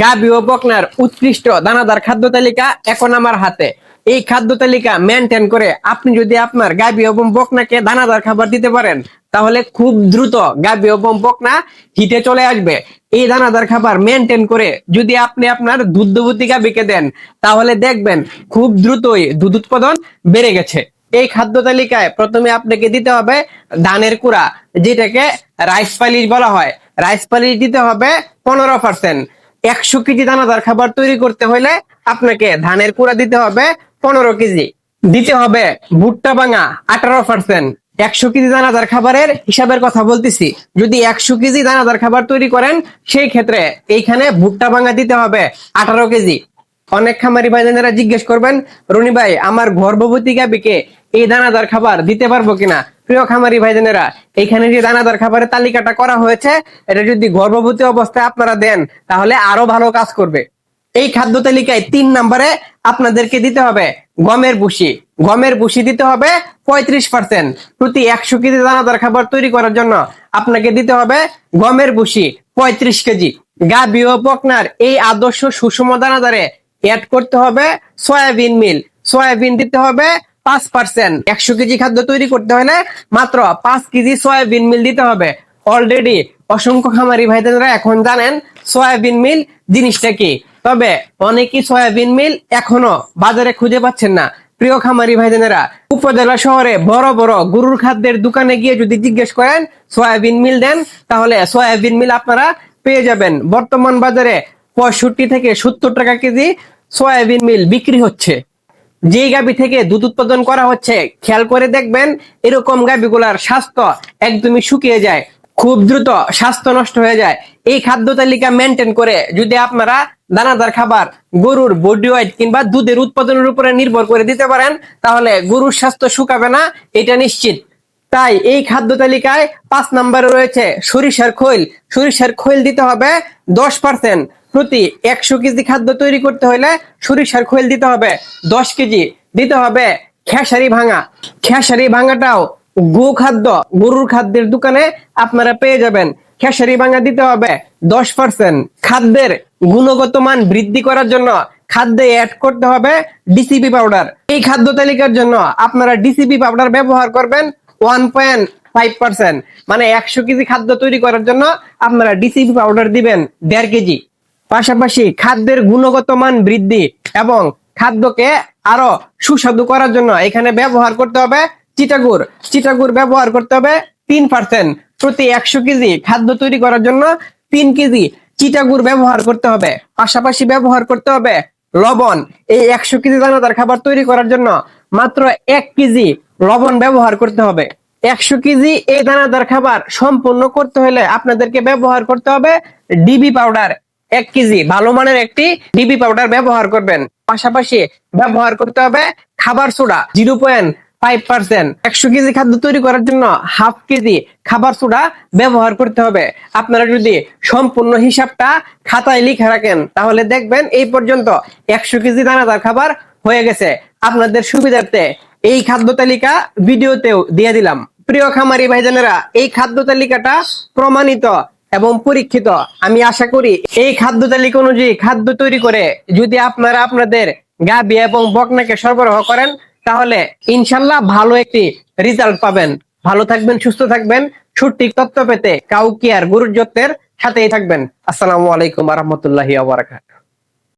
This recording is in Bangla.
গাভী ও বকনার উৎকৃষ্ট দানাদার খাদ্য তালিকা এখন আমার হাতে। এই খাদ্য তালিকা মেনটেন করে আপনি যদি আপনার গাভী এবং বকনাকে দানাদার খাবার দিতে পারেন, তাহলে খুব দ্রুত গাভী এবং বকনা হিটে চলে আসবে। এই দানাদার খাবার মেনটেন করে যদি আপনি আপনার দুগ্ধবতী গাভীকে দেন, তাহলে দেখবেন খুব দ্রুতই দুধ উৎপাদন বেড়ে গেছে। এই খাদ্য তালিকায় প্রথমে আপনাকে দিতে হবে ধানের কুড়া, যেটাকে রাইস পালিশ বলা হয়। রাইস পালিশ দিতে হবে 15%। 100 কেজি দানাদার খাবার তৈরি করতে হলে আপনাকে ধানের কুড়া দিতে হবে 15 কেজি। দিতে হবে ভুট্টা ভাঙা 18%। 100 কেজি দানাদার খাবারের হিসাবের কথা বলতেছি। যদি 100 কেজি দানাদার খাবার তৈরি করেন, সেই ক্ষেত্রে এইখানে ভুট্টা ভাঙা দিতে হবে 18 কেজি। অনেক খামারি ভাইজানেরা জিজ্ঞেস করবেন, রনি ভাই আমার গর্ভবতী গাভীকে এই দানাদার খাবার দিতে পারবো কিনা? প্রিয় খামারি ভাইজানেরা, এখানে যে দানাদার খাবারের তালিকাটা করা হয়েছে, এটা যদি গর্ভবতী অবস্থায় আপনারা দেন, তাহলে আরো ভালো কাজ করবে। এই খাদ্য তালিকায় 3 নম্বরে আপনাদেরকে দিতে হবে গমের ভুসি। গমের ভুসি দিতে হবে 35%। প্রতি 100 কেজি দানাদার খাবার তৈরি করার জন্য আপনাকে দিতে হবে গমের ভুসি 35 কেজি। গাভী ও বকনার এই আদর্শ সুষম দানাদারে অ্যাড করতে হবে সয়াবিন মিল। সয়াবিন দিতে হবে 5%। 100 কেজি খাদ্য তৈরি করতে হলে মাত্র 5 কেজি সয়াবিন মিল দিতে হবে। অলরেডি অসংখ্য খামারি ভাইদেরা এখন জানেন সয়াবিন মিল জিনিসটা কি, তবে অনেকেই সয়াবিন মিল এখনো বাজারে খুঁজে পাচ্ছেন না। প্রিয় খামারি ভাইদেরা, উপজেলা শহরে বড় বড় গরুর খাদ্যের দোকানে গিয়ে যদি জিজ্ঞেস করেন সয়াবিন মিল দেন, তাহলে সয়াবিন মিল আপনারা পেয়ে যাবেন। বর্তমান বাজারে 65 থেকে 70 টাকা কেজি সয়াবিন মিল বিক্রি হচ্ছে। যে গাভী থেকে দুধ উৎপাদন করা হচ্ছে, খেয়াল করে দেখবেন এরকম গাভীগুলার স্বাস্থ্য একদমই শুকিয়ে যায়, খুব দ্রুত স্বাস্থ্য নষ্ট হয়ে যায়। এই খাদ্য তালিকা মেনটেন করে যদি আপনারা দানাদার খাবার গরুর বডি ওয়েট কিংবা দুধের উৎপাদনের উপরে নির্ভর করে দিতে পারেন, তাহলে গরুর স্বাস্থ্য শুকাবে না, এটা নিশ্চিত। তাই এই খাদ্য তালিকায় 5 নম্বরে রয়েছে সরিষার খৈল। সরিষার খৈল দিতে হবে 10%। প্রতি 100 কেজি খাদ্য তৈরি করতে হলে সরিষার খৈল দিতে হবে 10 কেজি। দিতে হবে খেসারি ভাঙা। খেসারি ভাঙাটাও গোখাদ্য, গরুর খাদ্যের দোকানে আপনারা পেয়ে যাবেন। খেসারি ভাঙা দিতে হবে 10%। খাদ্যের গুণগত মান বৃদ্ধি করার জন্য খাদ্যে অ্যাড করতে হবে ডিসিপি পাউডার। এই খাদ্য তালিকার জন্য আপনারা ডিসিপি পাউডার ব্যবহার করবেন 1.5%। মানে 100 কেজি খাদ্য তৈরি করার জন্য আপনারা ডিসিপি পাউডার দিবেন 1.5 কেজি। পাশাপাশি খাদ্যের গুণগত মান বৃদ্ধি এবং খাদ্যকে আরো সুস্বাদু করার জন্য এখানে ব্যবহার করতে হবে চিটাগুড়। চিটাগুড় ব্যবহার করতে হবে 3%। প্রতি 100 কেজি খাদ্য তৈরি করার জন্য 3 কেজি চিটাগুড় ব্যবহার করতে হবে। পাশাপাশি ব্যবহার করতে হবে লবণ। এই 100 কেজি দানাদার খাবার তৈরি করার জন্য মাত্র 1 কেজি লবণ ব্যবহার করতে হবে। 100 কেজি এই দানাদার খাবার সম্পূর্ণ করতে হলে আপনাদেরকে ব্যবহার করতে হবে ডিবি পাউডার 1 কেজি। ভালো মানের একটি ডিবি পাউডার ব্যবহার করবেন। পাশাপাশি ব্যবহার করতে হবে খাবার সোডা 0.5%। 100 কেজি খাদ্য তৈরি করার জন্য 1/2 কেজি খাবার সোডা ব্যবহার করতে হবে। আপনারা যদি সম্পূর্ণ হিসাবটা খাতায় লিখে রাখেন, তাহলে দেখবেন এই পর্যন্ত 100 কেজি দানাদার খাবার হয়ে গেছে। আপনাদের সুবিধার্থে এই খাদ্য তালিকা ভিডিওতেও দিয়ে দিলাম। প্রিয় খামারি ভাইজানেরা, এই খাদ্য তালিকাটা প্রমাণিত এবং পরীক্ষিত। আমি আশা করি এই খাদ্য তালিকা অনুযায়ী খাদ্য তৈরি করে যদি আপনারা আপনাদের গাভী এবং বকনাকে সরবরাহ করেন, তাহলে ইনশাল্লাহ ভালো একটি রেজাল্ট পাবেন। ভালো থাকবেন, সুস্থ থাকবেন। সঠিক তথ্য পেতে কাউকিয়ার গরুর যত্নের সাথেই থাকবেন। আসসালামু আলাইকুম ওয়া রাহমাতুল্লাহি ওয়া বারাকাতুহু।